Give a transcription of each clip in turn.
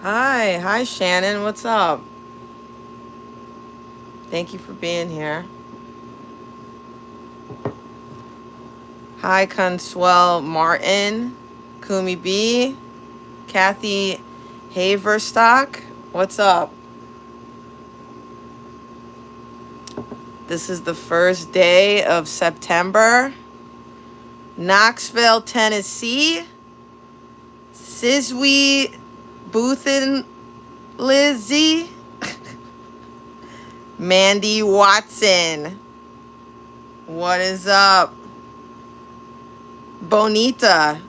Hi Shannon, what's up? Thank you for being here. Hi Consuel Martin, Kumi B, Kathy Haverstock, what's up? This is the first day of September. Knoxville, Tennessee. Sizwe Boothin Lizzie. Mandy Watson. What is up? Bonita.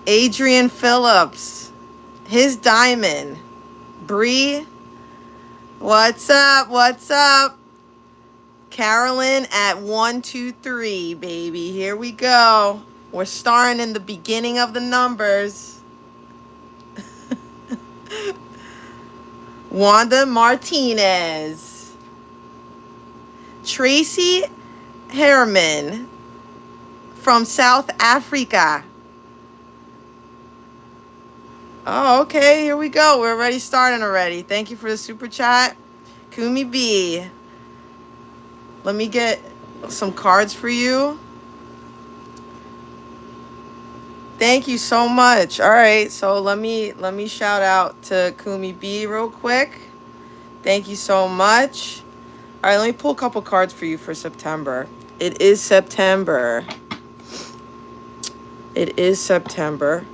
Adrian Phillips. His Diamond. Bree. What's up? What's up? Carolyn at 123, baby. Here we go. We're starting in the beginning of the numbers. Wanda Martinez. Tracy Harriman from South Africa. Oh, okay. Here we go. We're already starting already. Thank you for the super chat. Kumi B. Let me get some cards for you. Thank you so much. All right, so let me shout out to Kumi B real quick. Thank you so much. All right, let me pull a couple cards for you for September. It is September. It is September.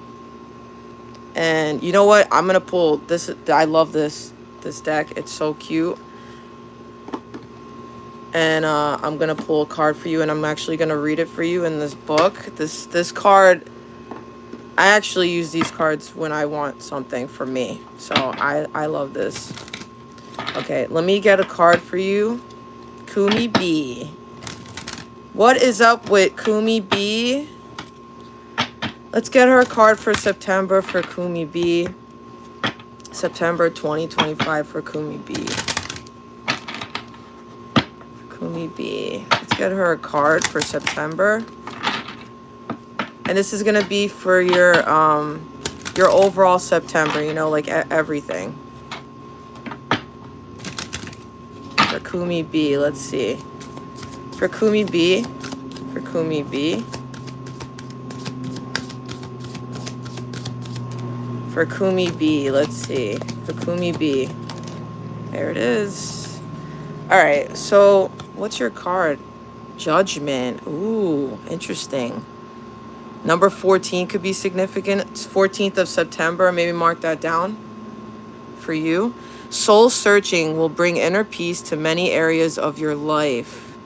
And you know what? I'm going to pull this. I love this deck. It's so cute. And I'm going to pull a card for you, and I'm actually going to read it for you in this book. This card, I actually use these cards when I want something for me. So I love this. Okay, let me get a card for you. Kumi B. What is up with Kumi B? Let's get her a card for September for Kumi B. September 2025 for Kumi B. Kumi B. Let's get her a card for September. And this is going to be for your overall September, you know, like everything. For Kumi B, let's see. For Kumi B. For Kumi B. For Kumi B, let's see. For Kumi B. There it is. All right, so what's your card? Judgment. Ooh, interesting. Number 14 could be significant. It's 14th of September. Maybe mark that down for you. Soul searching will bring inner peace to many areas of your life.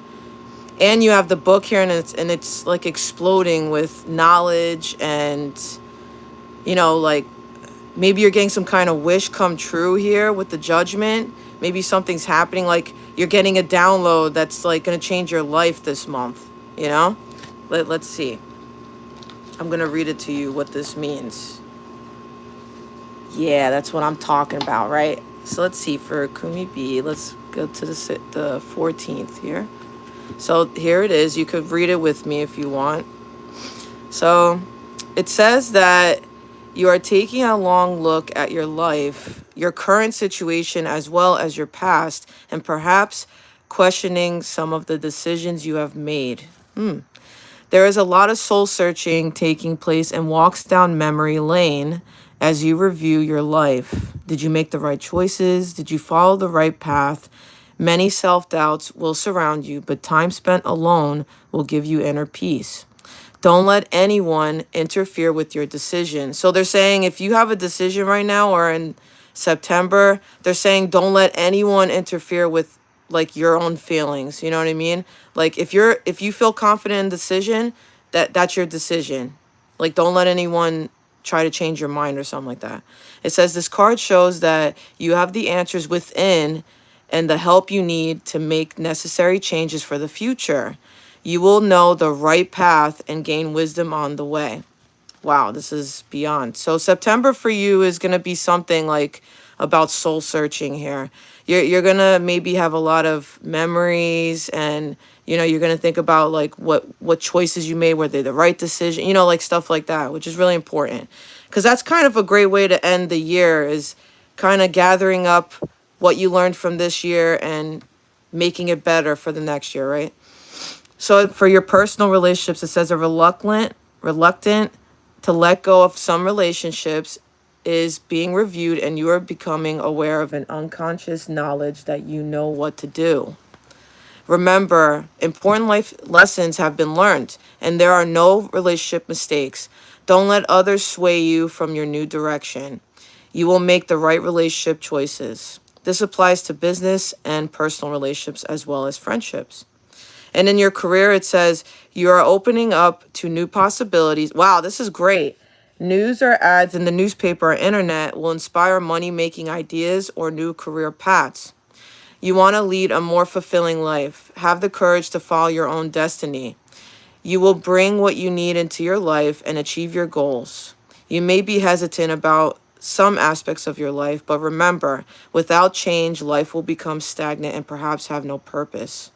And you have the book here, and it's like exploding with knowledge, and you know, like maybe you're getting some kind of wish come true here with the Judgment. Maybe something's happening, like you're getting a download that's like going to change your life this month, you know? Let's see. I'm going to read it to you what this means. Yeah, that's what I'm talking about, right? So let's see for Kumi B. Let's go to the 14th here. So here it is. You could read it with me if you want. So it says that you are taking a long look at your life, your current situation, as well as your past, and perhaps questioning some of the decisions you have made. There is a lot of soul searching taking place and walks down memory lane as you review your life. Did you make the right choices? Did you follow the right path? Many self-doubts will surround you, but time spent alone will give you inner peace. Don't let anyone interfere with your decision. So they're saying if you have a decision right now or in September, they're saying don't let anyone interfere with like your own feelings. You know what I mean? Like if you feel confident in decision, that's your decision. Like don't let anyone try to change your mind or something like that. It says this card shows that you have the answers within and the help you need to make necessary changes for the future. You will know the right path and gain wisdom on the way. Wow, this is beyond. So September for you is going to be something like about soul searching here. You're gonna maybe have a lot of memories, and you're gonna think about like what choices you made, were they the right decision, like stuff like that, which is really important, because that's kind of a great way to end the year, is kind of gathering up what you learned from this year and making it better for the next year, right? So for your personal relationships, it says a reluctant to let go of some relationships is being reviewed, and you are becoming aware of an unconscious knowledge that you know what to do. Remember, important life lessons have been learned, and there are no relationship mistakes. Don't let others sway you from your new direction. You will make the right relationship choices. This applies to business and personal relationships as well as friendships. And in your career, it says you are opening up to new possibilities. Wow, this is great. News or ads in the newspaper or internet will inspire money-making ideas or new career paths. You want to lead a more fulfilling life. Have the courage to follow your own destiny. You will bring what you need into your life and achieve your goals. You may be hesitant about some aspects of your life, but remember, without change, life will become stagnant and perhaps have no purpose.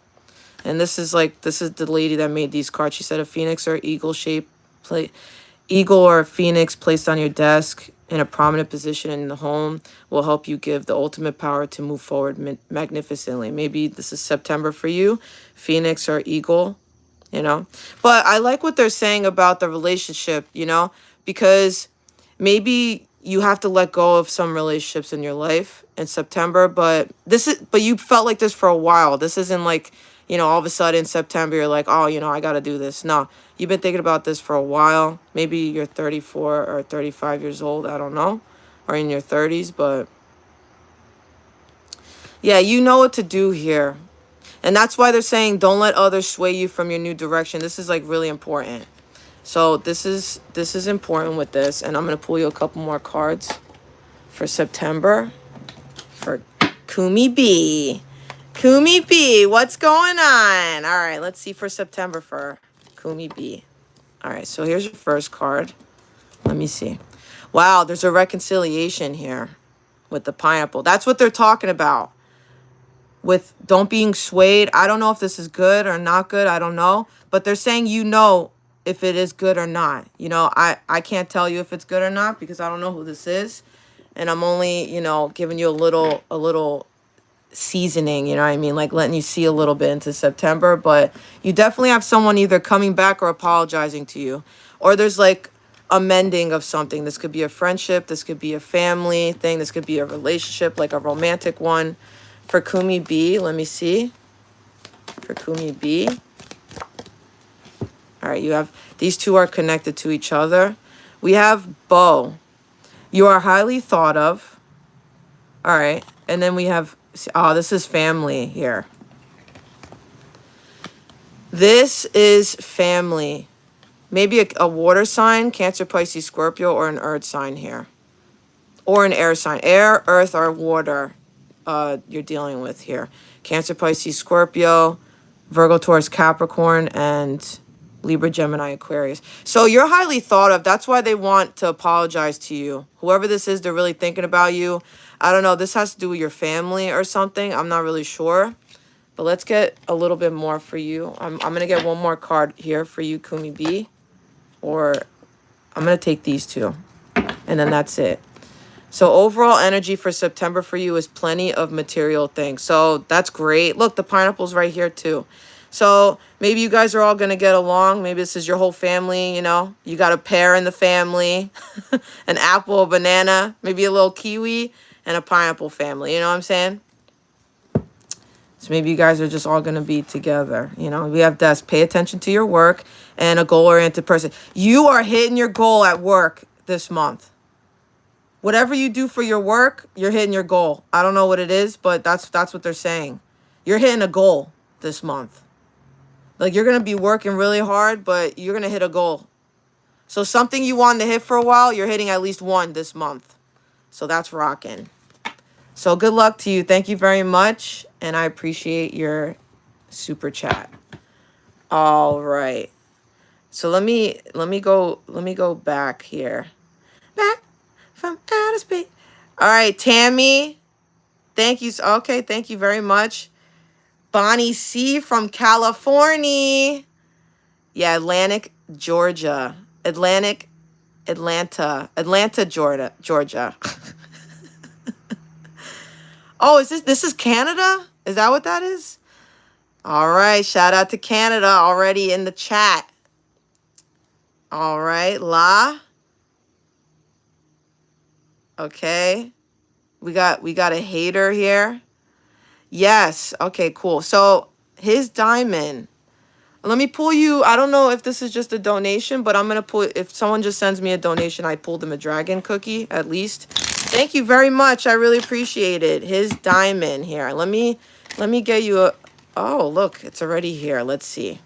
And this is the lady that made these cards. She said a phoenix or eagle or a phoenix placed on your desk in a prominent position in the home will help you give the ultimate power to move forward magnificently. Maybe this is September for you, phoenix or eagle, But I like what they're saying about the relationship, because maybe you have to let go of some relationships in your life in September, but you felt like this for a while. This isn't like, all of a sudden September you're like, oh, I got to do this. No, you've been thinking about this for a while. Maybe you're 34 or 35 years old, I don't know, or in your 30s, but yeah, you know what to do here. And that's why they're saying don't let others sway you from your new direction. This is like really important. So this is important with this, and I'm going to pull you a couple more cards for September for Kumi B. Kumi B, what's going on? All right, let's see for September for Kumi B. All right, so here's your first card. Let me see. Wow, there's a reconciliation here with the pineapple. That's what they're talking about. With don't being swayed. I don't know if this is good or not good. I don't know. But they're saying if it is good or not. I can't tell you if it's good or not because I don't know who this is. And I'm only, giving you a little seasoning, you know what I mean? Like letting you see a little bit into September. But you definitely have someone either coming back or apologizing to you. Or there's like a mending of something. This could be a friendship. This could be a family thing. This could be a relationship, like a romantic one. For Kumi B, let me see. For Kumi B. All right, you have, these two are connected to each other. We have Bo. You are highly thought of. All right, and then we have, this is family here. This is family. Maybe a water sign, Cancer, Pisces, Scorpio, or an earth sign here. Or an air sign. Air, earth, or water you're dealing with here. Cancer, Pisces, Scorpio, Virgo, Taurus, Capricorn, and Libra, Gemini, Aquarius. So you're highly thought of. That's why they want to apologize to you. Whoever this is, they're really thinking about you. I don't know. This has to do with your family or something. I'm not really sure. But let's get a little bit more for you. I'm going to get one more card here for you, Kumi B. Or I'm going to take these two. And then that's it. So overall energy for September for you is plenty of material things. So that's great. Look, the pineapple's right here too. So maybe you guys are all going to get along. Maybe this is your whole family, You got a pear in the family, an apple, a banana, maybe a little kiwi, and a pineapple family. You know what I'm saying? So maybe you guys are just all going to be together. We have this. Pay attention to your work and a goal-oriented person. You are hitting your goal at work this month. Whatever you do for your work, you're hitting your goal. I don't know what it is, but that's what they're saying. You're hitting a goal this month. Like you're going to be working really hard, but you're going to hit a goal. So something you wanted to hit for a while, you're hitting at least one this month. So that's rocking. So good luck to you. Thank you very much. And I appreciate your super chat. All right. So let me go back here. Back from outer space. All right, Tammy. Thank you. Okay, thank you very much. Bonnie C from California. Yeah, Georgia. Atlanta, Georgia. Oh, this is Canada? Is that what that is? All right, shout out to Canada already in the chat. All right, La. Okay. We got a hater here. Yes. Okay, cool. So his diamond. Let me pull you. I don't know if this is just a donation, but I'm going to pull. If someone just sends me a donation, I pull them a dragon cookie at least. Thank you very much. I really appreciate it. His diamond here. Let me get you a. Oh, look, it's already here. Let's see.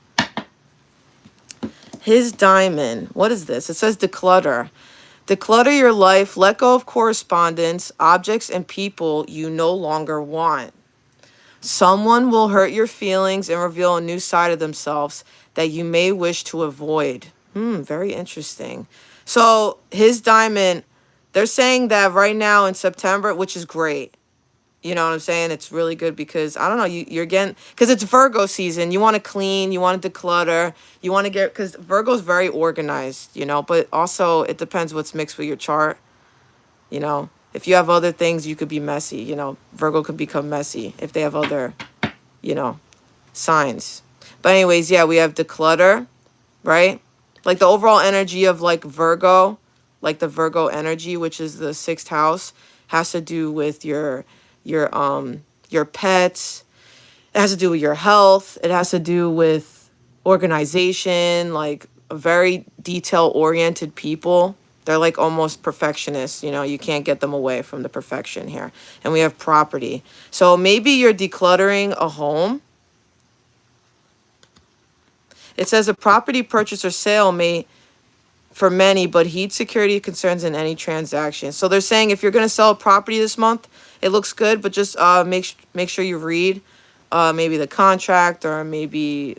His diamond. What is this? It says declutter. Declutter your life. Let go of correspondence, objects, and people you no longer want. Someone will hurt your feelings and reveal a new side of themselves that you may wish to avoid. Very interesting. So his diamond, they're saying that right now in September, which is great. You know what I'm saying? It's really good because, I don't know, you're getting, because it's Virgo season. You want to clean, you want to declutter, you want to get, because Virgo's very organized, you know, but also it depends what's mixed with your chart, you know. If you have other things, you could be messy, you know. Virgo could become messy if they have other, you know, signs. But anyways, yeah, we have declutter, right? Like the overall energy of like Virgo, like the Virgo energy, which is the 6th house, has to do with your pets. It has to do with your health. It has to do with organization, like a very detail-oriented people. They're like almost perfectionists, you know, you can't get them away from the perfection here. And we have property. So maybe you're decluttering a home. It says a property purchase or sale may, for many, but heed security concerns in any transaction. So they're saying if you're going to sell a property this month, it looks good, but just make sure you read maybe the contract or maybe,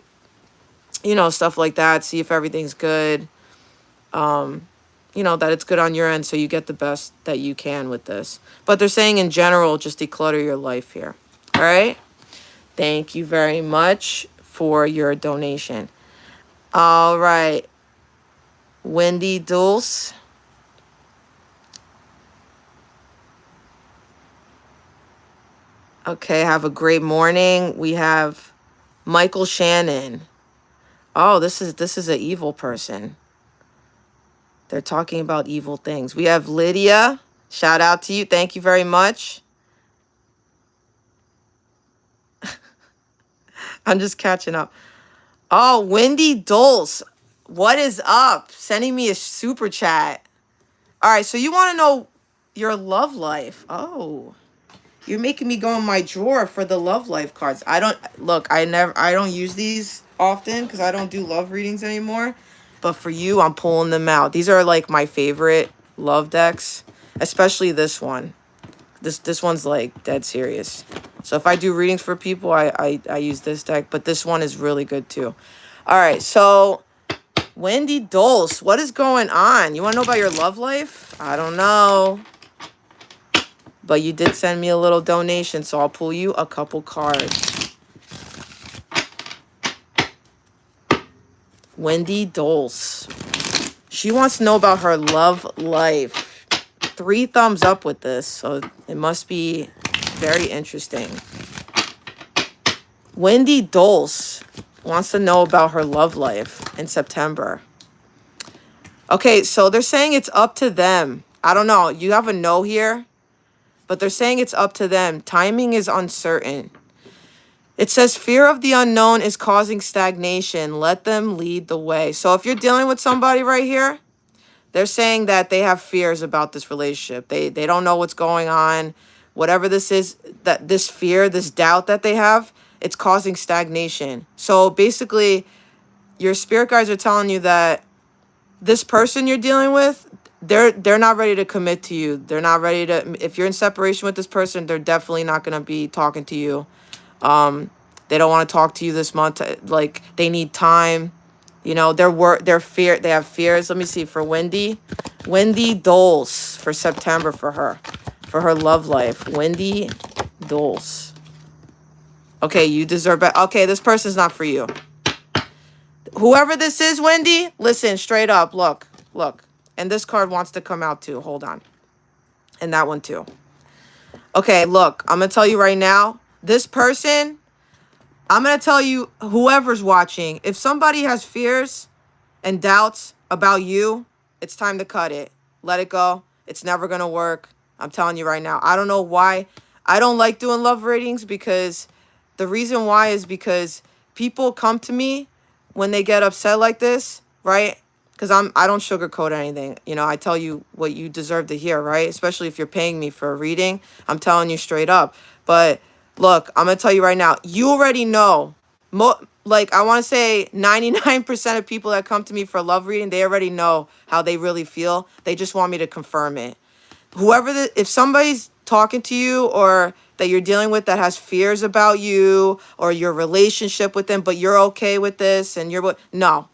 you know, stuff like that. See if everything's good. You know, that it's good on your end so you get the best that you can with this. But they're saying in general, just declutter your life here. All right? Thank you very much for your donation. All right. Wendy Dul. Okay, have a great morning. We have Michael Shannon. Oh, this is an evil person. They're talking about evil things. We have Lydia. Shout out to you. Thank you very much. I'm just catching up. Oh, Wendy Dul. What is up? Sending me a super chat. All right, so you want to know your love life. Oh, you're making me go in my drawer for the love life cards. I don't use these often because I don't do love readings anymore. But for you, I'm pulling them out. These are like my favorite love decks, especially this one. This one's like dead serious. So if I do readings for people, I use this deck. But this one is really good too. All right, so Wendy Dul, what is going on? You want to know about your love life? I don't know. But you did send me a little donation, so I'll pull you a couple cards. Wendy Dul. She wants to know about her love life. 3 thumbs up with this, so it must be very interesting. Wendy Dul wants to know about her love life in September. Okay, so they're saying it's up to them. I don't know. You have a no here, but they're saying it's up to them. Timing is uncertain. It says fear of the unknown is causing stagnation. Let them lead the way. So if you're dealing with somebody right here, they're saying that they have fears about this relationship. They don't know what's going on. Whatever this is, that this fear, this doubt that they have, it's causing stagnation. So basically, your spirit guides are telling you that this person you're dealing with, they're not ready to commit to you. They're not ready to, if you're in separation with this person, they're definitely not going to be talking to you. They don't want to talk to you this month. Like, they need time. You know, they have fears. Let me see for Wendy Dul for September for her. for her love life. Wendy Dul. Okay, you deserve better. Okay, this person's not for you. Whoever this is, Wendy, listen, straight up, look. And this card wants to come out too. Hold on. And that one too. Okay, look, I'm going to tell you right now, this person, I'm going to tell you, whoever's watching, if somebody has fears and doubts about you, it's time to cut it. Let it go. It's never going to work. I'm telling you right now. I don't know why. I don't like doing love readings, because the reason why is because people come to me when they get upset like this, right? Because I don't sugarcoat anything. You know, I tell you what you deserve to hear, right? Especially if you're paying me for a reading. I'm telling you straight up. But look, I'm going to tell you right now. You already know. Like, I want to say 99% of people that come to me for a love reading, they already know how they really feel. They just want me to confirm it. If somebody's talking to you or that you're dealing with that has fears about you or your relationship with them, but you're okay with this and no.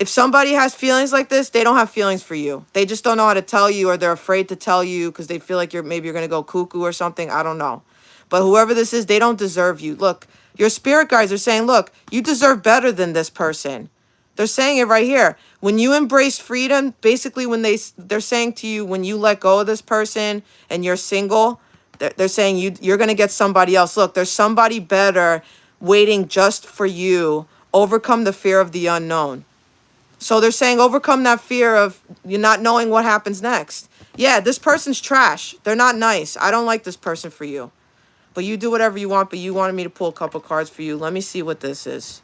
If somebody has feelings like this, they don't have feelings for you. They just don't know how to tell you, or they're afraid to tell you because they feel like maybe you're going to go cuckoo or something. I don't know. But whoever this is, they don't deserve you. Look, your spirit guides are saying, look, you deserve better than this person. They're saying it right here. When you embrace freedom, basically when they're saying to you, when you let go of this person and you're single, they're saying you're going to get somebody else. Look, there's somebody better waiting just for you. Overcome the fear of the unknown. So they're saying overcome that fear of you not knowing what happens next. Yeah, this person's trash. They're not nice. I don't like this person for you. But you do whatever you want, but you wanted me to pull a couple cards for you. Let me see what this is.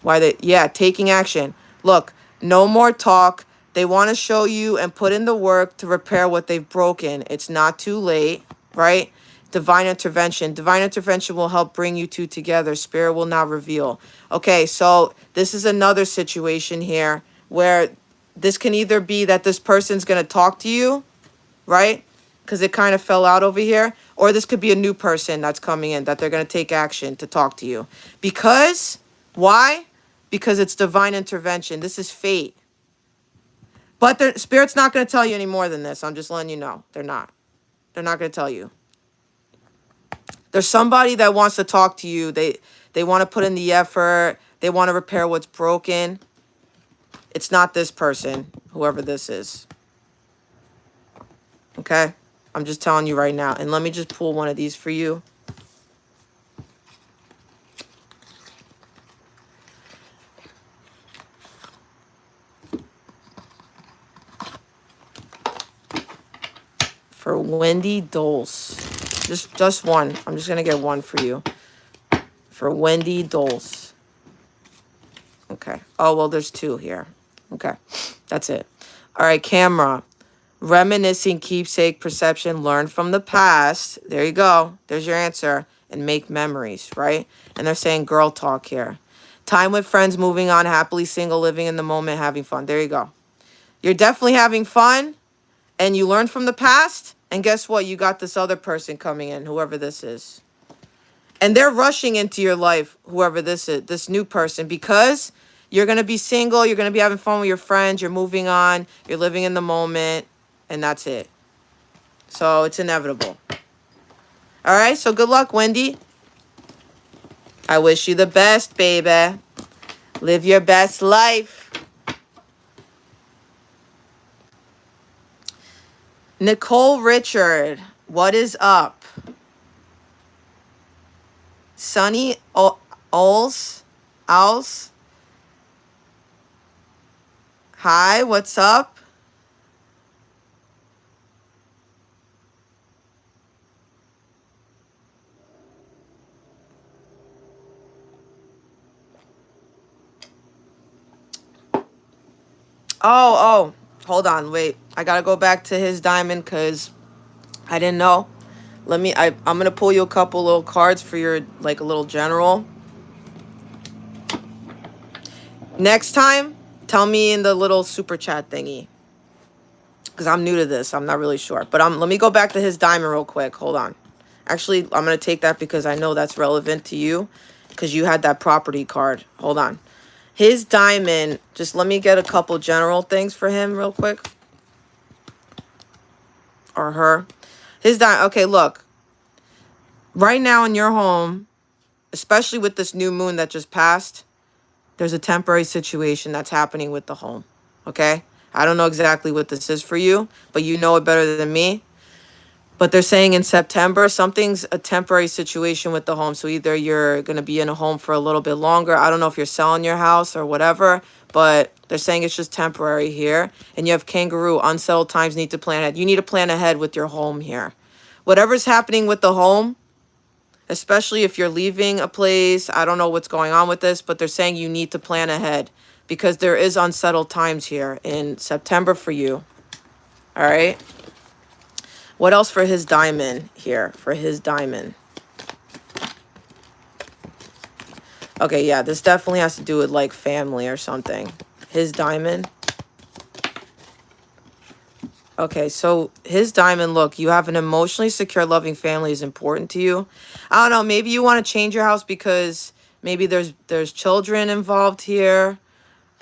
Taking action. Look, no more talk. They want to show you and put in the work to repair what they've broken. It's not too late, right? Divine intervention. Divine intervention will help bring you two together. Spirit will now reveal. Okay, so this is another situation here where this can either be that this person's going to talk to you, right? Because it kind of fell out over here. Or this could be a new person that's coming in, that they're going to take action to talk to you. Because, why? Because it's divine intervention. This is fate. But the Spirit's not going to tell you any more than this. I'm just letting you know. They're not. They're not going to tell you. There's somebody that wants to talk to you. They want to put in the effort. They want to repair what's broken. It's not this person, whoever this is. Okay? I'm just telling you right now. And let me just pull one of these for you. For Wendy Dul. Just one. I'm just going to get one for you. For Wendy Dul. Okay. Oh, well, there's two here. Okay. That's it. All right, camera. Reminiscing, keepsake, perception, learn from the past. There you go. There's your answer. And make memories, right? And they're saying girl talk here. Time with friends, moving on, happily single, living in the moment, having fun. There you go. You're definitely having fun. And you learned from the past. And guess what? You got this other person coming in, whoever this is. And they're rushing into your life, whoever this is, this new person, because you're going to be single. You're going to be having fun with your friends. You're moving on. You're living in the moment. And that's it. So it's inevitable. All right. So good luck, Wendy. I wish you the best, baby. Live your best life. Nicole Richard, what is up? Sunny Owls? Hi, what's up? Oh, hold on, wait. I gotta go back to his diamond because I didn't know. I'm gonna pull you a couple little cards for your, like, a little general. Next time, tell me in the little super chat thingy. Because I'm new to this. I'm not really sure. But let me go back to his diamond real quick. Hold on. Actually, I'm going to take that because I know that's relevant to you. Because you had that property card. Hold on. His diamond, just let me get a couple general things for him real quick. Or her. Okay, look. Right now in your home, especially with this new moon that just passed, there's a temporary situation that's happening with the home. Okay? I don't know exactly what this is for you, but you know it better than me. But they're saying in September, something's a temporary situation with the home. So either you're going to be in a home for a little bit longer. I don't know if you're selling your house or whatever, but they're saying it's just temporary here. And you have kangaroo, unsettled times, need to plan ahead. You need to plan ahead with your home here. Whatever's happening with the home, especially if you're leaving a place, I don't know what's going on with this, but they're saying you need to plan ahead because there is unsettled times here in September for you. All right. What else for his diamond here? For his diamond. Okay, yeah, this definitely has to do with like family or something. His diamond. Okay, so his diamond, look, you have an emotionally secure, loving family is important to you. I don't know, maybe you want to change your house because maybe there's children involved here,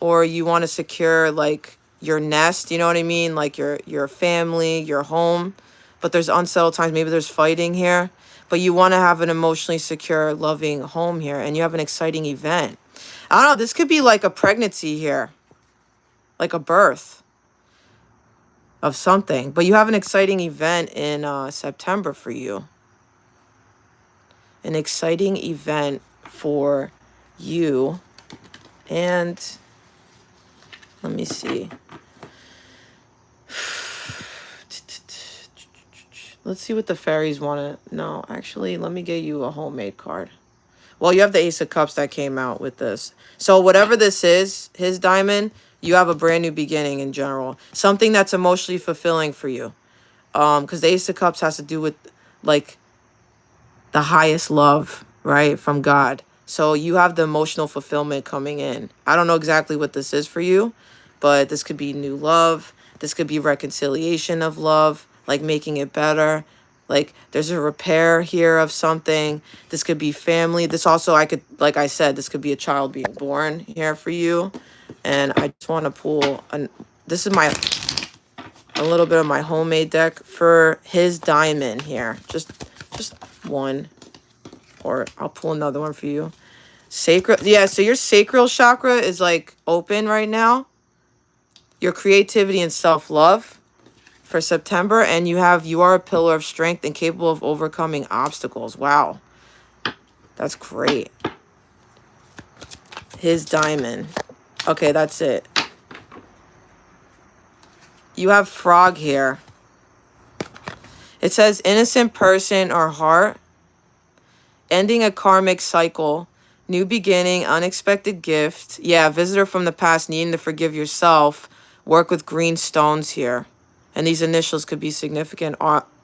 or you want to secure like your nest, you know what I mean? Like your family, your home. But there's unsettled times, maybe there's fighting here. But you want to have an emotionally secure, loving home here, and you have an exciting event. I don't know, this could be like a pregnancy here, like a birth of something. But you have an exciting event in September for you. An exciting event for you. And let me see. Let's see what the fairies want to... No, actually, let me get you a homemade card. Well, you have the Ace of Cups that came out with this. So whatever this is, his diamond, you have a brand new beginning in general. Something that's emotionally fulfilling for you. Because the Ace of Cups has to do with, like, the highest love, right, from God. So you have the emotional fulfillment coming in. I don't know exactly what this is for you, but this could be new love. This could be reconciliation of love, like making it better. Like there's a repair here of something. This could be family. This also, like I said, this could be a child being born here for you. And I just want to pull, this is a little bit of my homemade deck for his diamond here. Just one, or I'll pull another one for you. Sacral, yeah, so your sacral chakra is like open right now. Your creativity and self-love for September, and you are a pillar of strength and capable of overcoming obstacles. Wow. That's great. His diamond. Okay, that's it. You have frog here. It says innocent person or heart. Ending a karmic cycle, new beginning, unexpected gift. Yeah, visitor from the past needing to forgive yourself. Work with green stones here. And these initials could be significant.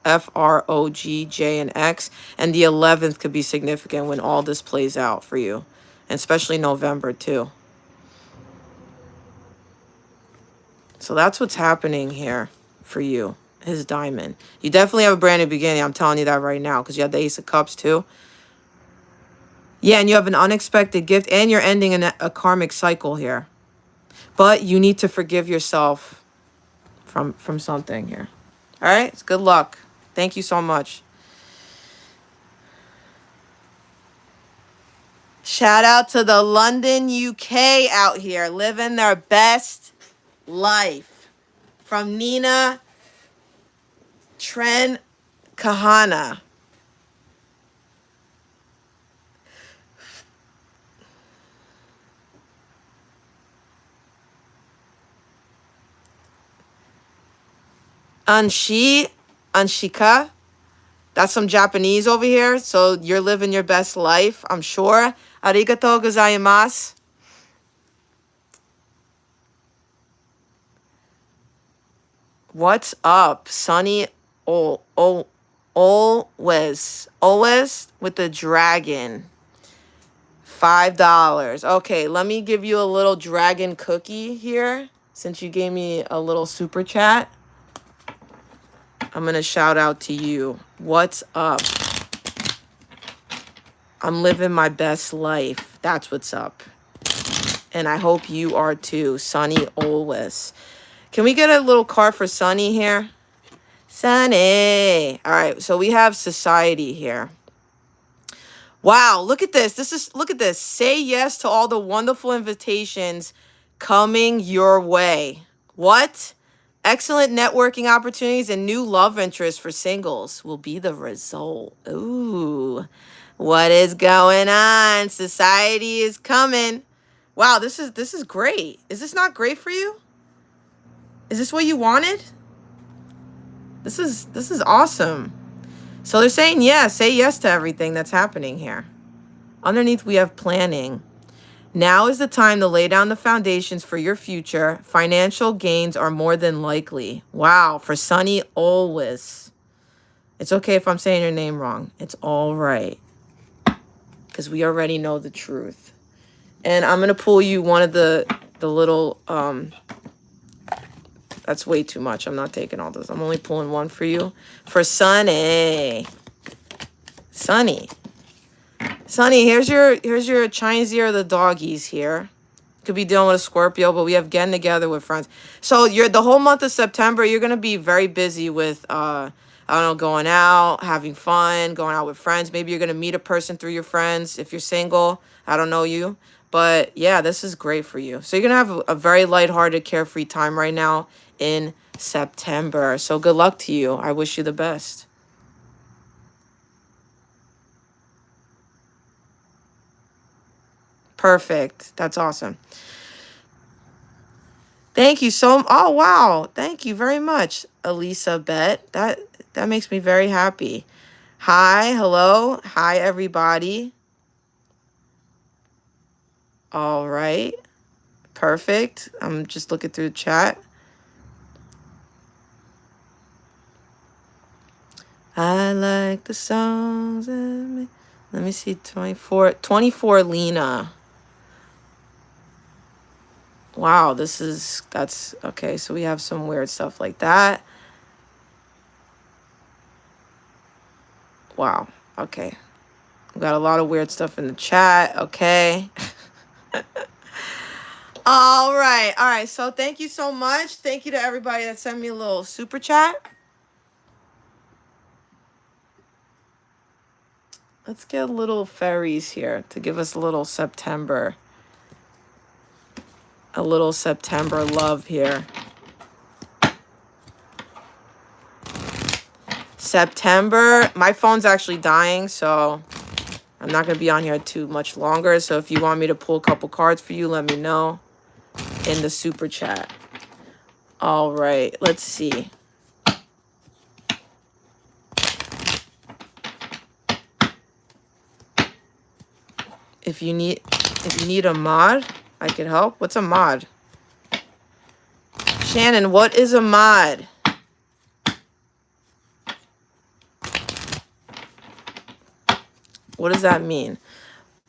F, R, O, G, J, and X. And the 11th could be significant when all this plays out for you. And especially November, too. So that's what's happening here for you. His diamond. You definitely have a brand new beginning. I'm telling you that right now. Because you have the Ace of Cups, too. Yeah, and you have an unexpected gift, and you're ending a karmic cycle here. But you need to forgive yourself from something here. All right? It's good luck. Thank you so much. Shout out to the London, UK out here, living their best life. From Nina Tren Kahana. Anshika. That's some Japanese over here. So you're living your best life, I'm sure. Arigatou gozaimasu. What's up, Sunny? Always with the dragon. $5. Okay, let me give you a little dragon cookie here. Since you gave me a little super chat, I'm going to shout out to you. What's up? I'm living my best life. That's what's up. And I hope you are too. Sunny always. Can we get a little card for Sunny here? Sunny. All right, so we have society here. Wow, look at this. Look at this. Say yes to all the wonderful invitations coming your way. What? Excellent networking opportunities and new love interests for singles will be the result. Ooh. What is going on? Society is coming. Wow, this is great. Is this not great for you? Is this what you wanted? This is awesome. So they're saying yes, say yes to everything that's happening here. Underneath we have planning. Now is the time to lay down the foundations for your future. Financial gains are more than likely. Wow, for Sunny always. It's okay if I'm saying your name wrong. It's all right. Because we already know the truth. And I'm going to pull you one of the little, that's way too much. I'm not taking all those. I'm only pulling one for you. For Sunny. Sunny. Sunny, here's your Chinese ear of the doggies here. Could be dealing with a Scorpio, but we have getting together with friends. So the whole month of September, you're going to be very busy with, I don't know, going out, having fun, going out with friends. Maybe you're going to meet a person through your friends. If you're single, I don't know you. But yeah, this is great for you. So you're going to have a very lighthearted, carefree time right now in September. So good luck to you. I wish you the best. Perfect. That's awesome. Thank you oh wow. Thank you very much, Elizabeth. That makes me very happy. Hi, hello. Hi everybody. All right. Perfect. I'm just looking through the chat. I like the songs. Let me see. 24 Lena. Wow, that's okay. So we have some weird stuff like that. Wow. Okay. We got a lot of weird stuff in the chat. Okay. All right. All right. So thank you so much. Thank you to everybody that sent me a little super chat. Let's get little fairies here to give us a little September. A little September love here. September. My phone's actually dying, so I'm not going to be on here too much longer. So if you want me to pull a couple cards for you, let me know in the super chat. All right. Let's see. If you need a mod, I could help. What's a mod? Shannon, what is a mod? What does that mean?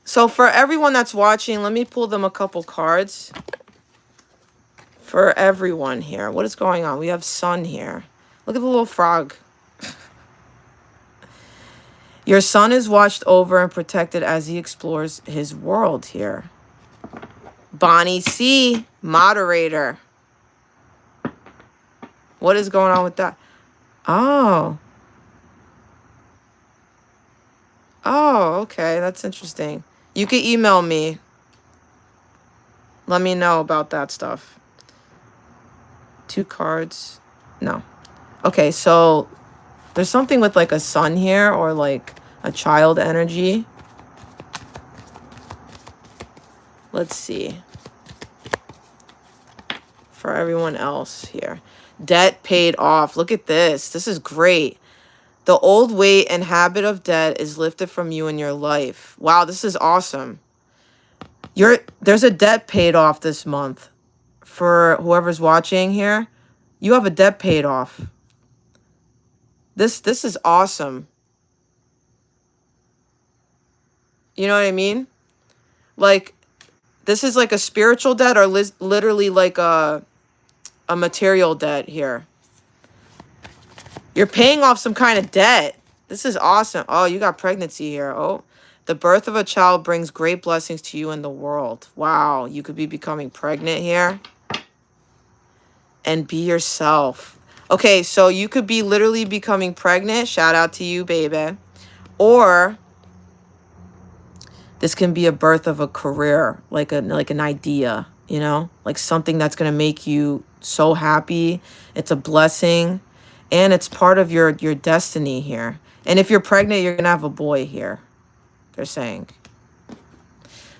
So for everyone that's watching, let me pull them a couple cards. For everyone here. What is going on? We have Sun here. Look at the little frog. Your son is watched over and protected as he explores his world here. Bonnie C, moderator. What is going on with that? Oh. Oh, okay. That's interesting. You can email me. Let me know about that stuff. 2 cards. No. Okay, so there's something with like a sun here or like a child energy. Let's see. For everyone else here. Debt paid off. Look at this. This is great. The old weight and habit of debt is lifted from you in your life. Wow, this is awesome. There's a debt paid off this month. For whoever's watching here, you have a debt paid off. This is awesome. You know what I mean? Like, this is like a spiritual debt or literally like a material debt here. You're paying off some kind of debt. This is awesome. Oh, you got pregnancy here. Oh, the birth of a child brings great blessings to you in the world. Wow, you could be becoming pregnant here. And be yourself. Okay, so you could be literally becoming pregnant. Shout out to you, baby. Or this can be a birth of a career, like an idea, you know, like something that's going to make you so happy. It's a blessing, and it's part of your destiny here. And if you're pregnant, you're going to have a boy here, they're saying.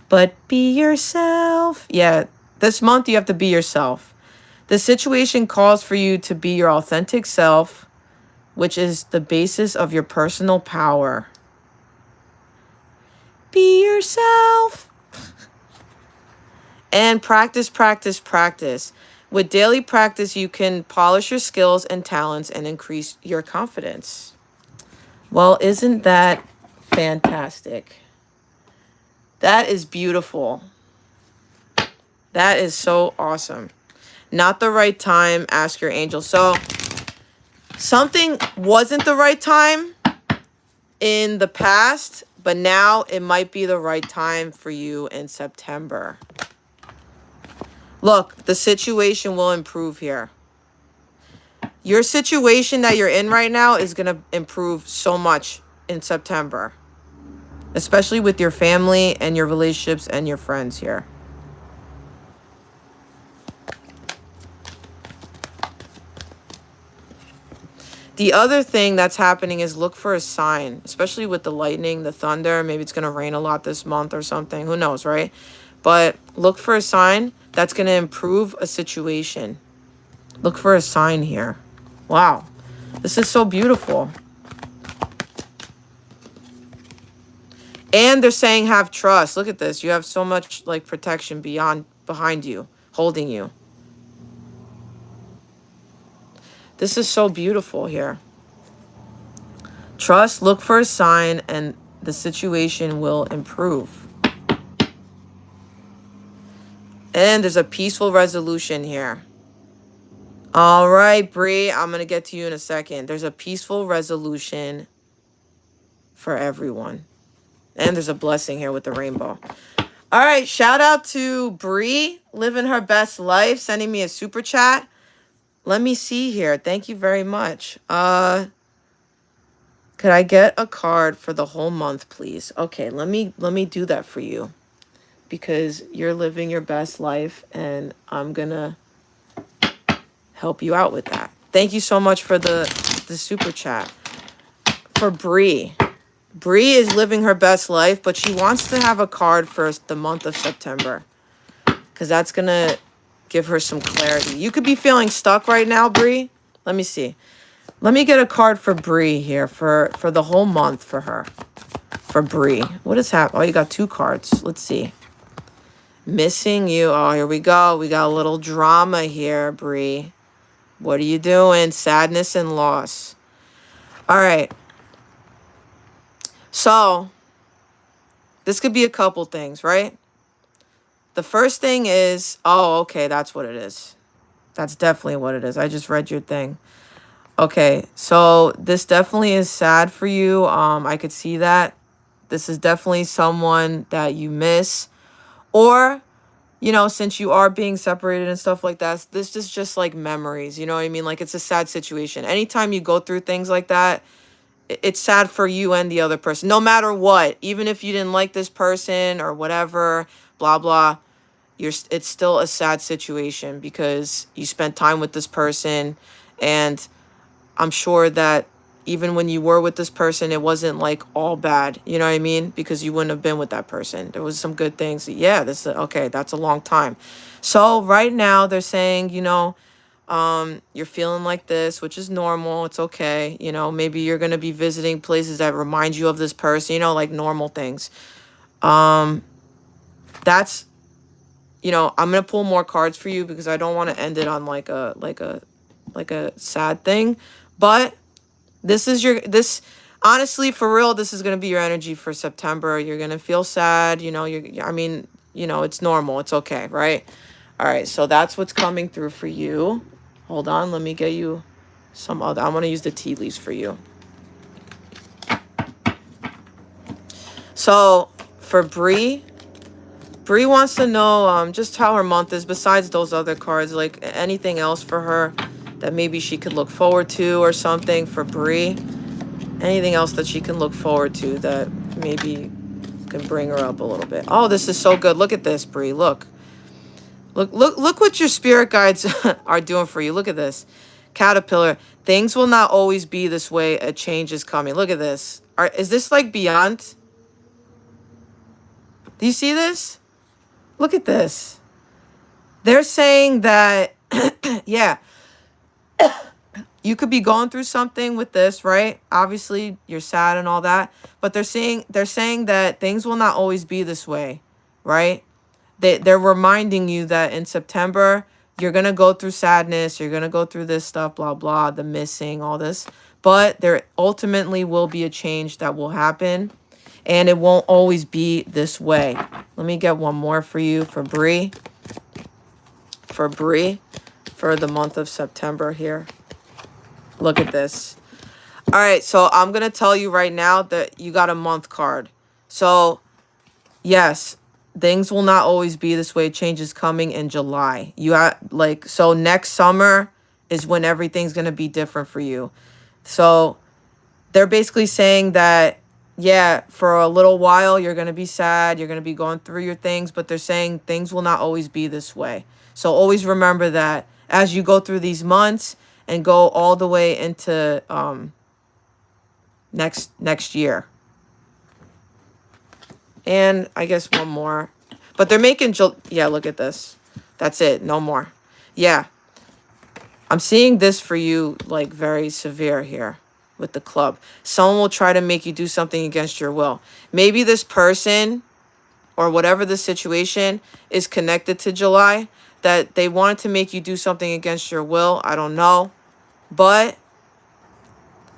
But be yourself. Yeah, this month you have to be yourself. The situation calls for you to be your authentic self, which is the basis of your personal power. Be yourself. And practice, practice, practice. With daily practice, you can polish your skills and talents and increase your confidence. Well, isn't that fantastic? That is beautiful. That is so awesome. Not the right time, ask your angel. So something wasn't the right time in the past, but now it might be the right time for you in September. Look, the situation will improve here. Your situation that you're in right now is going to improve so much in September, especially with your family and your relationships and your friends here. The other thing that's happening is look for a sign, especially with the lightning, the thunder. Maybe it's going to rain a lot this month or something. Who knows, right? But look for a sign that's going to improve a situation. Look for a sign here. Wow. This is so beautiful. And they're saying have trust. Look at this. You have so much like protection behind you, holding you. This is so beautiful here. Trust, look for a sign, and the situation will improve. And there's a peaceful resolution here. All right, Bree, I'm going to get to you in a second. There's a peaceful resolution for everyone. And there's a blessing here with the rainbow. All right, shout out to Bree, living her best life, sending me a super chat. Let me see here. Thank you very much. Could I get a card for the whole month, please? Okay, let me do that for you, because you're living your best life and I'm going to help you out with that. Thank you so much for the super chat. For Bree. Bree is living her best life, but she wants to have a card for the month of September, because that's going to give her some clarity. You could be feeling stuck right now, Bree. Let me see. Let me get a card for Bree here for the whole month for her. For Bree. What is happening? Oh, you got 2 cards. Let's see. Missing you. Oh, here we go. We got a little drama here, Bree. What are you doing? Sadness and loss. All right. So, this could be a couple things, right? The first thing is, oh, okay, that's what it is. That's definitely what it is. I just read your thing. Okay, so this definitely is sad for you. I could see that. This is definitely someone that you miss. Or, you know, since you are being separated and stuff like that, this is just like memories. You know what I mean? Like, it's a sad situation. Anytime you go through things like that, it's sad for you and the other person. No matter what. Even if you didn't like this person or whatever, blah, blah. It's still a sad situation because you spent time with this person, and I'm sure that even when you were with this person, it wasn't like all bad, you know what I mean? Because you wouldn't have been with that person. There was some good things. Yeah, okay, that's a long time. So right now they're saying, you know, you're feeling like this, which is normal. It's okay. You know, maybe you're going to be visiting places that remind you of this person, you know, like normal things. That's, you know, I'm going to pull more cards for you because I don't want to end it on like a sad thing. But this is honestly, for real, this is going to be your energy for September. You're going to feel sad. You know, I mean, you know, it's normal. It's okay. Right. All right. So that's what's coming through for you. Hold on. Let me get you some other. I want to use the tea leaves for you. So for Bree wants to know just how her month is besides those other cards, like anything else for her. that maybe she could look forward to or something for Bree. Anything else that she can look forward to that maybe can bring her up a little bit. Oh, this is so good. Look at this, Bree. Look. Look what your spirit guides are doing for you. Look at this. Caterpillar. Things will not always be this way. A change is coming. Look at this. Is this like beyond? Do you see this? Look at this. They're saying that, yeah, you could be going through something with this, right? Obviously, you're sad and all that. But they're saying that things will not always be this way, right? They're reminding you that in September, you're going to go through sadness. You're going to go through this stuff, blah, blah, the missing, all this. But there ultimately will be a change that will happen. And it won't always be this way. Let me get one more for you for Bree. For Bree, for the month of September here. Look at this. All right, so I'm going to tell you right now that you got a month card. So, yes, things will not always be this way. Change is coming in July. You got so next summer is when everything's going to be different for you. So they're basically saying that, yeah, for a little while, you're going to be sad. You're going to be going through your things, but they're saying things will not always be this way. So always remember that as you go through these months and go all the way into next year. And I guess one more. But they're making... Yeah, look at this. That's it. No more. Yeah. I'm seeing this for you, like, very severe here with the club. Someone will try to make you do something against your will. Maybe this person or whatever the situation is connected to July, that they wanted to make you do something against your will. I don't know. But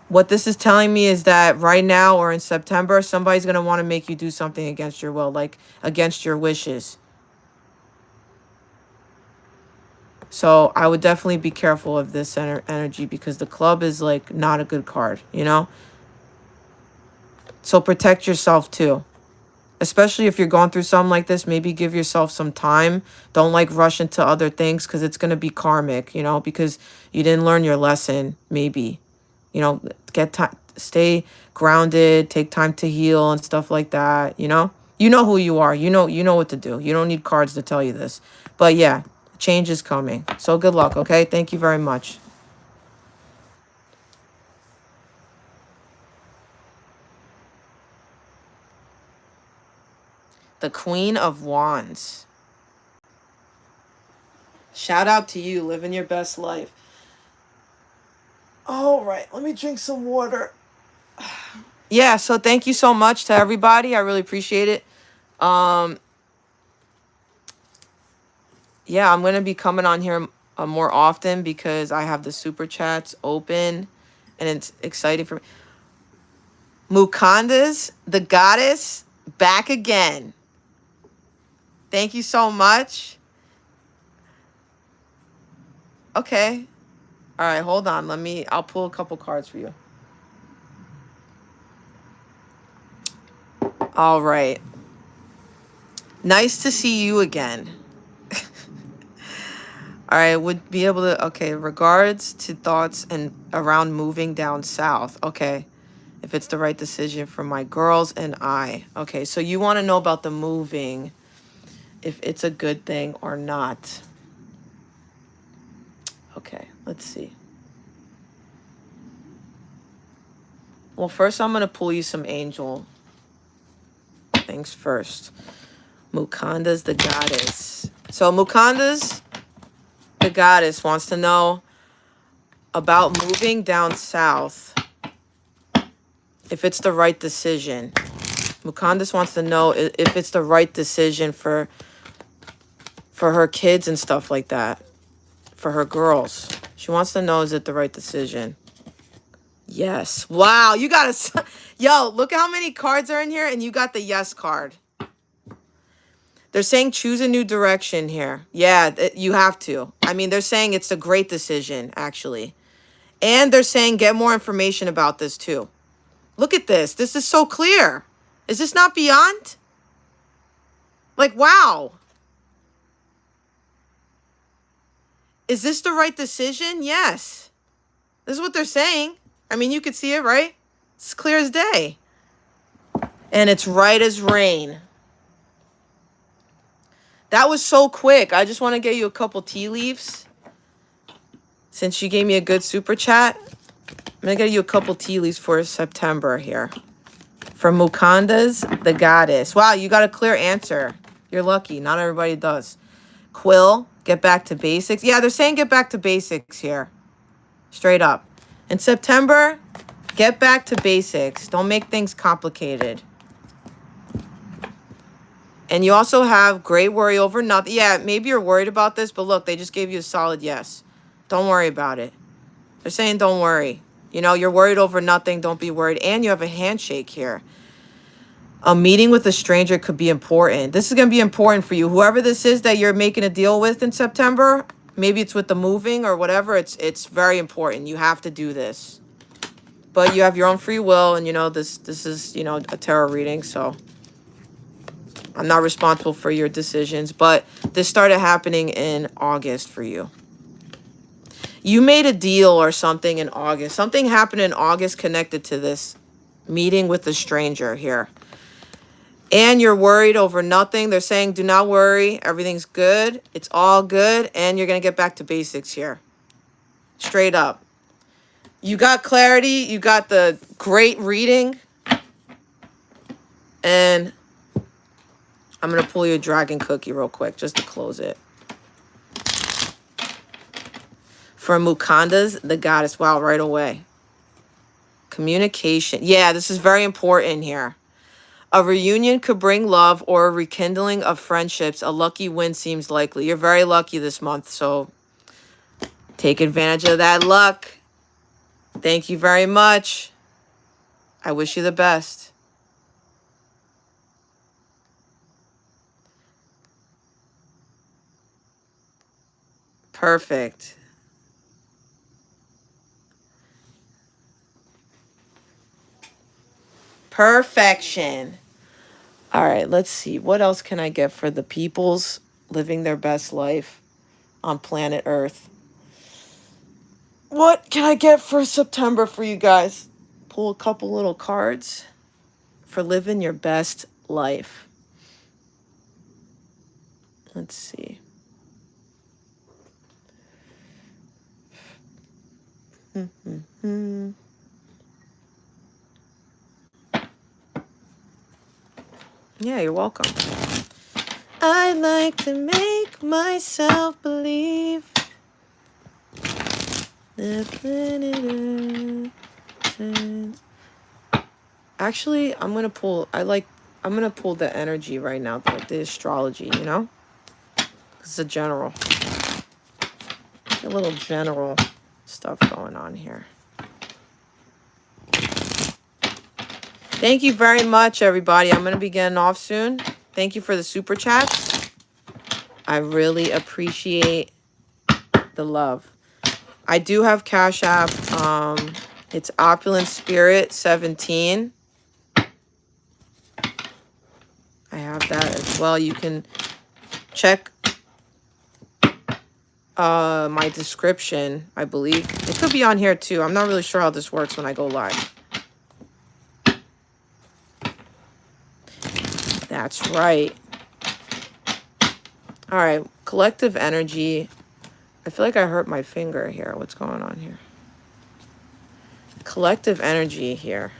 what this is telling me is that right now or in September, somebody's going to want to make you do something against your will, like against your wishes. So I would definitely be careful of this energy because the club is like not a good card, you know? So protect yourself too. Especially if you're going through something like this, maybe give yourself some time. Don't like rush into other things because it's going to be karmic, you know, because you didn't learn your lesson, maybe. You know, stay grounded, take time to heal and stuff like that, you know? You know who you are. You know what to do. You don't need cards to tell you this. But yeah, change is coming. So good luck, okay? Thank you very much. The Queen of Wands. Shout out to you, living your best life. All right, let me drink some water. Yeah, so thank you so much to everybody. I really appreciate it. Yeah, I'm going to be coming on here more often because I have the super chats open and it's exciting for me. Mukandas the Goddess, back again. Thank you so much. Okay. All right, hold on. I'll pull a couple cards for you. All right. Nice to see you again. All right, would be able to... Okay, regards to thoughts and around moving down south. Okay, if it's the right decision for my girls and I. Okay, so you want to know about the moving, if it's a good thing or not. Okay, let's see. Well, first I'm going to pull you some angel things first. Mukandas the Goddess. So Mukandas the Goddess wants to know about moving down south, if it's the right decision. Mukandas wants to know if it's the right decision for her kids and stuff like that. For her girls. She wants to know, is it the right decision? Yes. Wow, you got a... Yo, look how many cards are in here and you got the yes card. They're saying choose a new direction here. Yeah, you have to. I mean, they're saying it's a great decision, actually. And they're saying get more information about this, too. Look at this. This is so clear. Is this not beyond? Like, wow. Is this the right decision? Yes. This is what they're saying. I mean, you could see it, right? It's clear as day. And it's right as rain. That was so quick. I just want to get you a couple tea leaves. Since you gave me a good super chat, I'm going to get you a couple tea leaves for September here. From Mukandas the Goddess. Wow, you got a clear answer. You're lucky. Not everybody does. Quill, get back to basics. Yeah, they're saying get back to basics here. Straight up. In September, get back to basics. Don't make things complicated. And you also have great worry over nothing. Yeah, maybe you're worried about this, but look, they just gave you a solid yes. Don't worry about it. They're saying don't worry. You know, you're worried over nothing. Don't be worried. And you have a handshake here. A meeting with a stranger could be important. This is going to be important for you. Whoever this is that you're making a deal with in September, maybe it's with the moving or whatever, it's very important. You have to do this. But you have your own free will, and, you know, this is, you know, a tarot reading, so I'm not responsible for your decisions, but this started happening in August for you. You made a deal or something in August. Something happened in August connected to this meeting with a stranger here. And you're worried over nothing. They're saying, do not worry. Everything's good. It's all good. And you're going to get back to basics here. Straight up. You got clarity. You got the great reading. And I'm going to pull you a dragon cookie real quick just to close it. From Mukandas the Goddess. Wow, right away. Communication. Yeah, this is very important here. A reunion could bring love or a rekindling of friendships. A lucky win seems likely. You're very lucky this month, so take advantage of that luck. Thank you very much. I wish you the best. Perfect. Perfection. All right, let's see. What else can I get for the peoples living their best life on planet Earth? What can I get for September for you guys? Pull a couple little cards for living your best life. Let's see. Yeah, you're welcome. I like to make myself believe. Actually, I'm gonna pull the energy right now, the astrology, you know? It's a general. A little general stuff going on here. Thank you very much, everybody. I'm going to be getting off soon. Thank you for the super chats. I really appreciate the love. I do have Cash App. It's Opulence Spirit 17. I have that as well. You can check my description, I believe. It could be on here too. I'm not really sure how this works when I go live. That's right. All right, collective energy. I feel like I hurt my finger here. What's going on here? Collective energy here.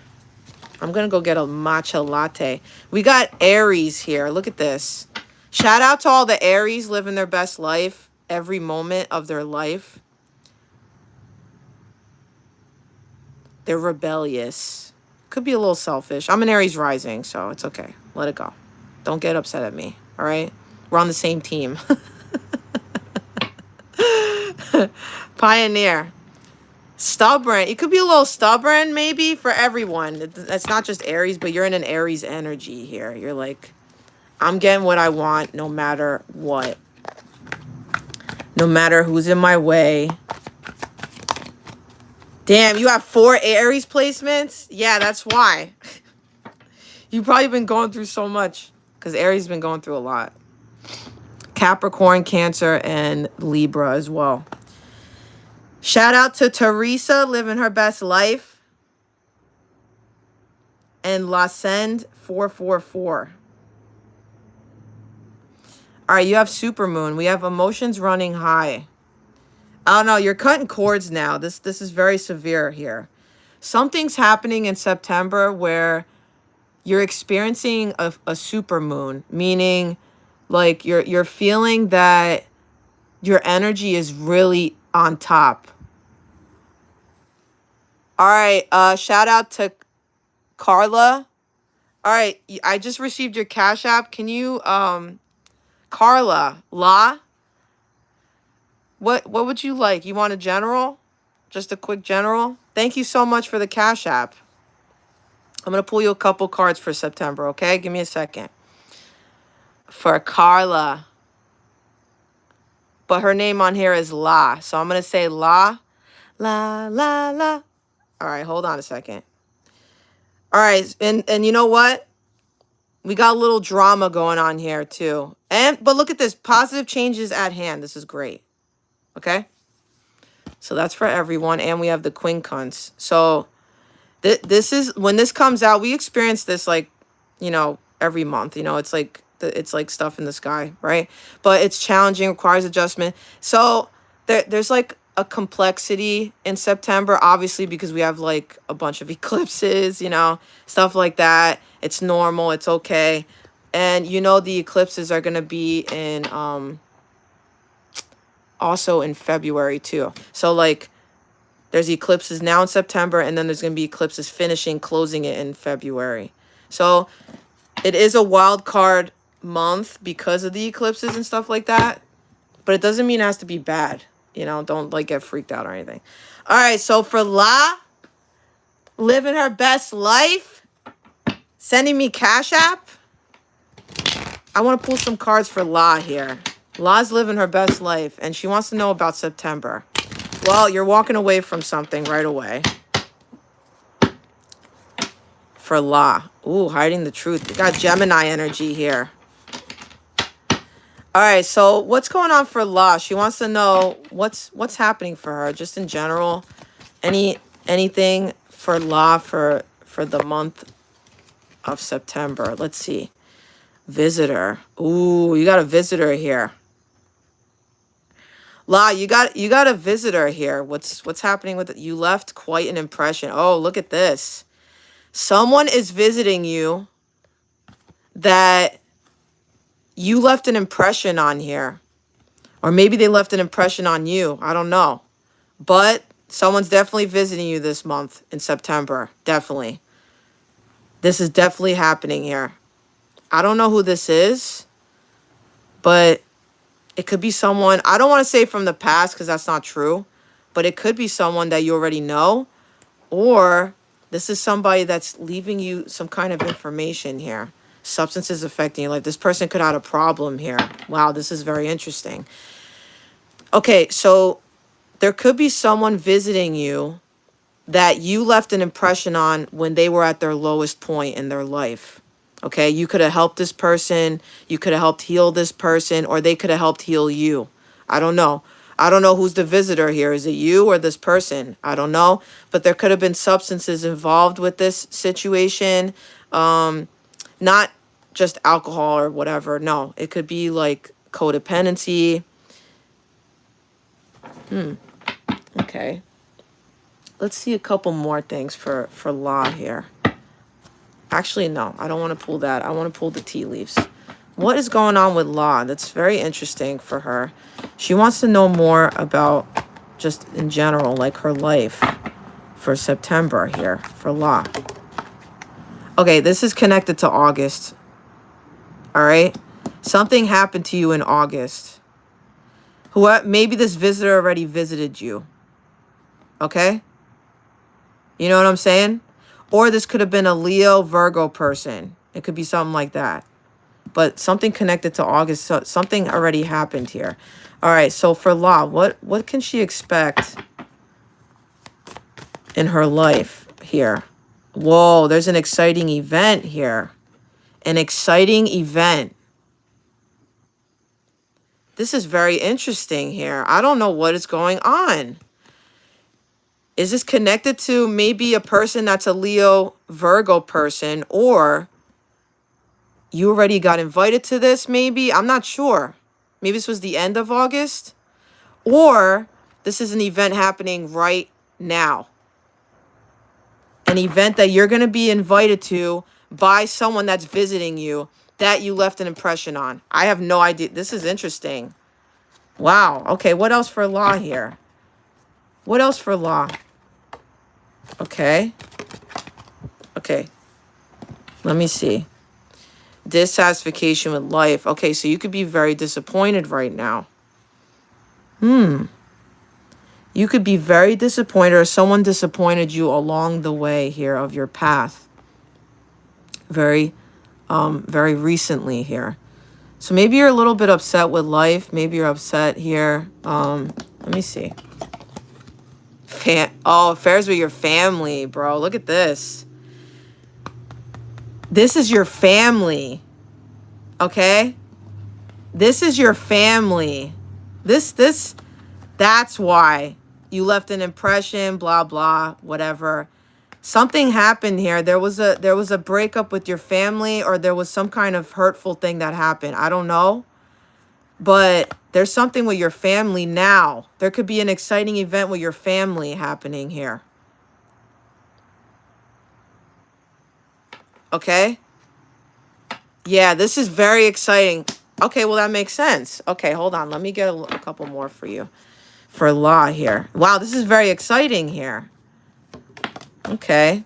I'm going to go get a matcha latte. We got Aries here. Look at this. Shout out to all the Aries living their best life every moment of their life. They're rebellious. Could be a little selfish. I'm an Aries rising, so it's okay. Let it go. Don't get upset at me, all right? We're on the same team. Pioneer. Stubborn. It could be a little stubborn, maybe, for everyone. It's not just Aries, but you're in an Aries energy here. You're like, I'm getting what I want no matter what. No matter who's in my way. Damn, you have 4 Aries placements? Yeah, that's why. You've probably been going through so much. Because Aries has been going through a lot. Capricorn, Cancer, and Libra as well. Shout out to Teresa living her best life. And Lascend 444. All right, you have supermoon. We have emotions running high. Oh no, you're cutting cords now. This is very severe here. Something's happening in September where you're experiencing a supermoon, meaning like you're feeling that your energy is really on top. All right, shout out to Carla. All right, I just received your Cash App. Can you Carla, what would you like? You want a general? Just a quick general? Thank you so much for the Cash App. I'm going to pull you a couple cards for September, okay? Give me a second. For Carla. But her name on here is La. So I'm going to say La. La, la, la. All right, hold on a second. All right, and you know what? We got a little drama going on here too. But look at this. Positive changes at hand. This is great. Okay? So that's for everyone. And we have the quincunx. So this is, when this comes out, we experience this like, every month. It's like it's like stuff in the sky, right? But it's challenging, requires adjustment. So there's like a complexity in September, obviously, because we have like a bunch of eclipses, stuff like that. It's normal, it's okay. And the eclipses are going to be in also in February too. So like there's eclipses now in September, and then there's going to be eclipses closing it in February. So it is a wild card month because of the eclipses and stuff like that. But it doesn't mean it has to be bad. Don't like get freaked out or anything. All right, so for La, living her best life, sending me Cash App. I want to pull some cards for La here. La's living her best life, and she wants to know about September. Well, you're walking away from something right away. For La. Ooh, hiding the truth. You got Gemini energy here. All right, so what's going on for La? She wants to know what's happening for her, just in general. Anything for La for the month of September. Let's see. Visitor. Ooh, you got a visitor here. La, you got a visitor here. What's happening with it? You left quite an impression. Oh, look at this. Someone is visiting you that you left an impression on here. Or maybe they left an impression on you. I don't know. But someone's definitely visiting you this month in September. Definitely. This is definitely happening here. I don't know who this is, but it could be someone. I don't want to say from the past because that's not true. But it could be someone that you already know. Or this is somebody that's leaving you some kind of information here. Substances affecting your life. This person could have a problem here. Wow, this is very interesting. Okay, so there could be someone visiting you that you left an impression on when they were at their lowest point in their life. Okay, you could have helped this person. You could have helped heal this person, or they could have helped heal you. I don't know. I don't know who's the visitor here. Is it you or this person? I don't know. But there could have been substances involved with this situation. Not just alcohol or whatever. No, it could be like codependency. Okay. Let's see a couple more things for La here. Actually, no, I don't want to pull that. I want to pull the tea leaves. What is going on with La? That's very interesting for her. She wants to know more about just in general, like her life for September here for La. Okay, this is connected to August. All right. Something happened to you in August. Maybe this visitor already visited you. Okay? You know what I'm saying? Or this could have been a Leo, Virgo person. It could be something like that. But something connected to August. So something already happened here. All right. So for La, what can she expect in her life here? Whoa, there's an exciting event here. An exciting event. This is very interesting here. I don't know what is going on. Is this connected to maybe a person that's a Leo Virgo person, or you already got invited to this maybe? I'm not sure. Maybe this was the end of August, or this is an event happening right now. An event that you're going to be invited to by someone that's visiting you that you left an impression on. I have no idea. This is interesting. Wow. Okay, what else for law here? What else for law? Okay. Okay. Let me see. Dissatisfaction with life. Okay, so you could be very disappointed right now. You could be very disappointed, or someone disappointed you along the way here of your path. Very recently here. So maybe you're a little bit upset with life. Maybe you're upset here. Let me see. Affairs with your family, bro. Look at this. This is your family. Okay? This is your family. That's why you left an impression, blah, blah, whatever. Something happened here. There was a breakup with your family, or there was some kind of hurtful thing that happened. I don't know. But there's something with your family now. There could be an exciting event with your family happening here. Okay? Yeah, this is very exciting. Okay, well, that makes sense. Okay, hold on. Let me get a couple more for you. For law here. Wow, this is very exciting here. Okay.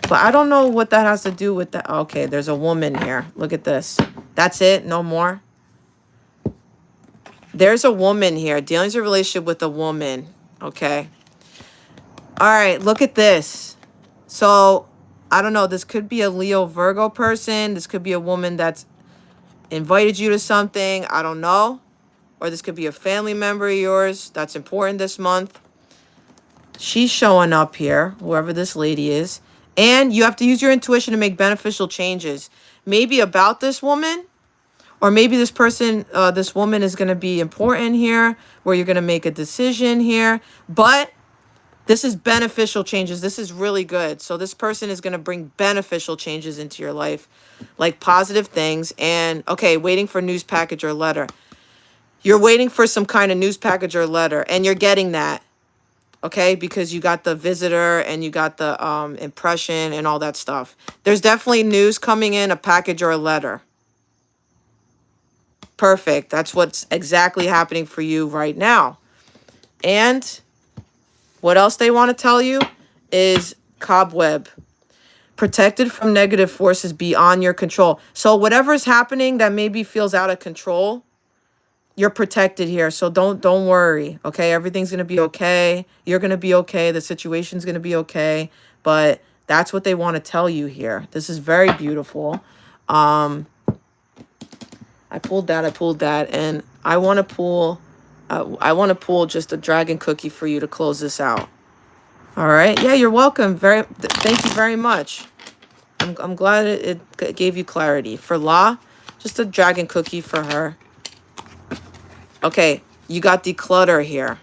But I don't know what that has to do with that. Okay, there's a woman here. Look at this. That's it? No more? There's a woman here. Dealing with a relationship with a woman. Okay. All right, look at this. So, I don't know. This could be a Leo Virgo person. This could be a woman that's invited you to something. I don't know. Or this could be a family member of yours that's important this month. She's showing up here, whoever this lady is. And you have to use your intuition to make beneficial changes. Maybe about this woman. Or maybe this person, this woman is going to be important here, where you're going to make a decision here. But this is beneficial changes. This is really good. So this person is going to bring beneficial changes into your life, like positive things. And, okay, waiting for news package or letter. You're waiting for some kind of news package or letter, and you're getting that. Okay, because you got the visitor and you got the impression and all that stuff. There's definitely news coming in, a package or a letter. Perfect. That's what's exactly happening for you right now. And what else they want to tell you is cobweb. Protected from negative forces beyond your control. So whatever is happening that maybe feels out of control, you're protected here. So don't worry. Okay, everything's going to be okay. You're going to be okay. The situation's going to be okay. But that's what they want to tell you here. This is very beautiful. I pulled that, and I want to pull just a dragon cookie for you to close this out. All right. Yeah, you're welcome. Thank you very much. I'm glad it gave you clarity. For La, just a dragon cookie for her. Okay, you got declutter here.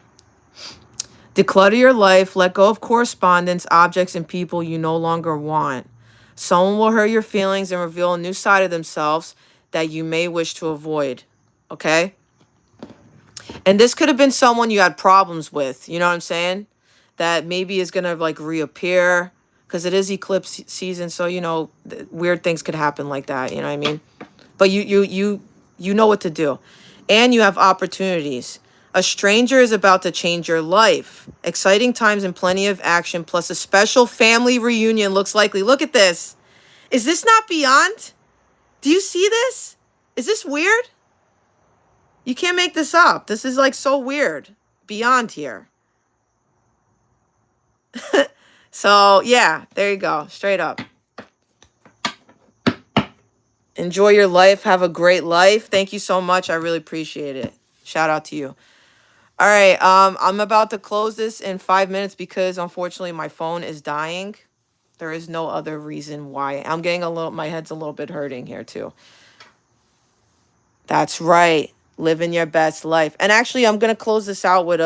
Declutter your life. Let go of correspondence, objects, and people you no longer want. Someone will hurt your feelings and reveal a new side of themselves that you may wish to avoid. Okay? And this could have been someone you had problems with. You know what I'm saying? That maybe is going to like reappear. Because it is eclipse season. So, you know, weird things could happen like that. You know what I mean? But you know what to do. And you have opportunities. A stranger is about to change your life. Exciting times and plenty of action, plus a special family reunion looks likely. Look at this. Is this not beyond? Do you see this? Is this weird? You can't make this up. This is like so weird. Beyond here. So, yeah, there you go. Straight up. Enjoy your life. Have a great life. Thank you so much. I really appreciate it. Shout out to you. All right. I'm about to close this in 5 minutes because unfortunately my phone is dying. There is no other reason why. I'm getting my head's a little bit hurting here too. That's right. Living your best life. And actually I'm going to close this out with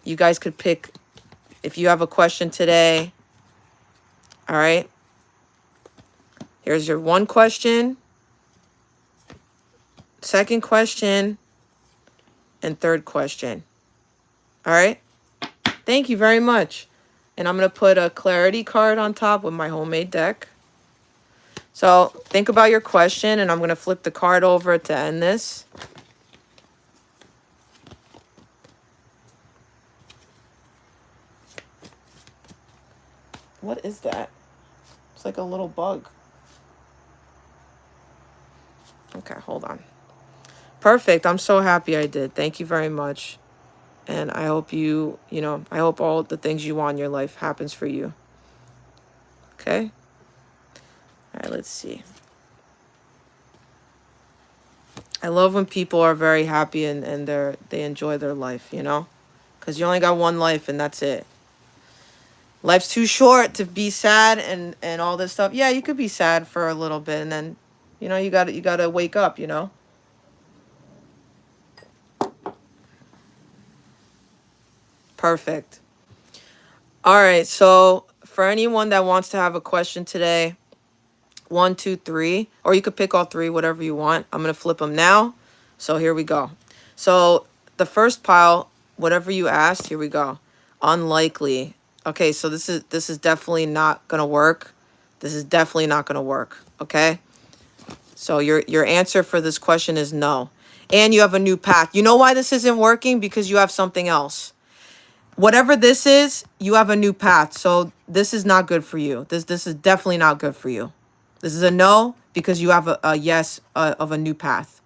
you guys could pick If you have a question today, all right, here's your one question, second question, and third question. All right. Thank you very much. And I'm going to put a clarity card on top with my homemade deck. So think about your question, and I'm going to flip the card over to end this. What is that? It's like a little bug. Okay, hold on. Perfect. I'm so happy I did. Thank you very much. And I hope I hope all the things you want in your life happens for you. Okay? All right, let's see. I love when people are very happy and they enjoy their life, Because you only got one life and that's it. Life's too short to be sad and all this stuff. Yeah, you could be sad for a little bit and then, you gotta wake up, Perfect. All right, so for anyone that wants to have a question today, 1, 2, 3, or you could pick all three, whatever you want. I'm gonna flip them now. So here we go. So the first pile, whatever you asked, here we go. Unlikely. Okay, so this is definitely not gonna work. This is definitely not gonna work. Okay. So your answer for this question is no. And you have a new path. You know why this isn't working? Because you have something else. Whatever this is, you have a new path. So this is not good for you. This is definitely not good for you. This is a no because you have a yes of a new path.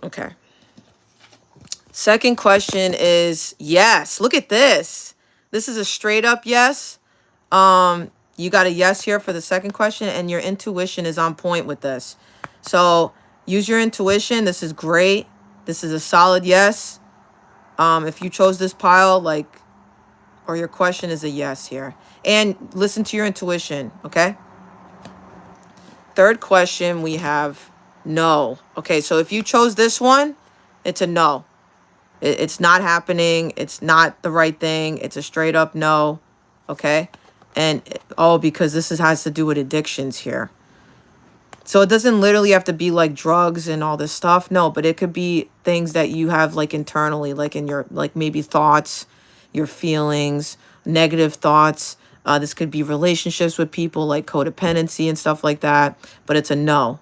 Okay. Second question is yes. Look at this. This is a straight up yes. You got a yes here for the second question, and your intuition is on point with this. So use your intuition. This is great. This is a solid yes. If you chose this pile, or your question is a yes here. And listen to your intuition, okay? Third question, we have no. Okay, so if you chose this one, it's a no. It's not happening. It's not the right thing. It's a straight up no, okay? And because this has to do with addictions here. So it doesn't literally have to be like drugs and all this stuff. No, but it could be things that you have like internally, like in your, like maybe thoughts, your feelings, negative thoughts. This could be relationships with people, like codependency and stuff like that. But it's a no.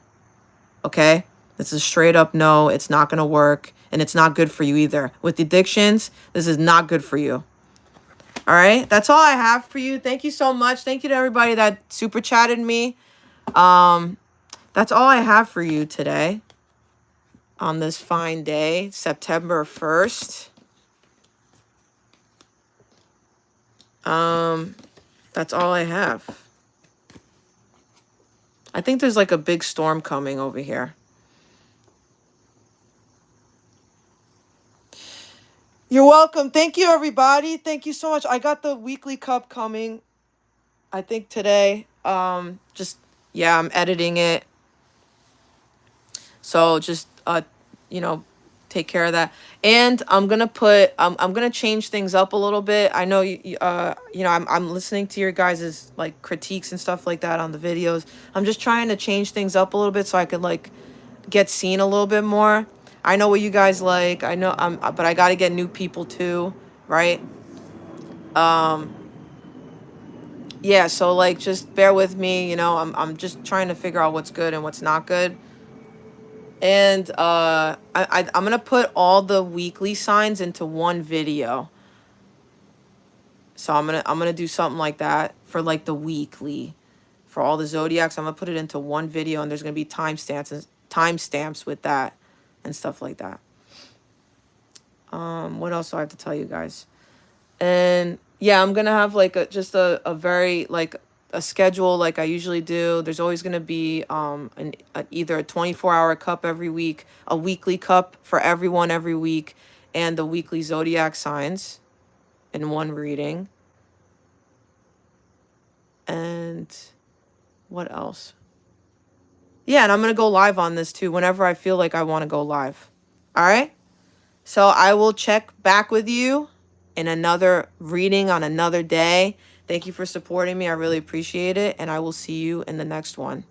Okay? It's a straight up no. It's not going to work. And it's not good for you either. With addictions, this is not good for you. All right? That's all I have for you. Thank you so much. Thank you to everybody that super chatted me. That's all I have for you today on this fine day, September 1st. That's all I have. I think there's like a big storm coming over here. You're welcome. Thank you, everybody. Thank you so much. I got the weekly cup coming, I think today. I'm editing it. So just, take care of that. And I'm going to I'm going to change things up a little bit. I know, I'm listening to your guys' like critiques and stuff like that on the videos. I'm just trying to change things up a little bit so I could like get seen a little bit more. I know what you guys like. I know but I got to get new people too, right? Yeah, so like just bear with me, I'm just trying to figure out what's good and what's not good. And I'm gonna put all the weekly signs into one video. So I'm gonna do something like that for like the weekly, for all the zodiacs. I'm gonna put it into one video, and there's gonna be timestamps with that, and stuff like that. What else do I have to tell you guys? And yeah, I'm gonna have like just a very like a schedule like I usually do. There's always going to be either a 24-hour cup every week, a weekly cup for everyone every week, and the weekly zodiac signs in one reading. And what else? Yeah, and I'm going to go live on this too whenever I feel like I want to go live. All right? So I will check back with you in another reading on another day. Thank you for supporting me. I really appreciate it. And I will see you in the next one.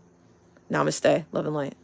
Namaste. Love and light.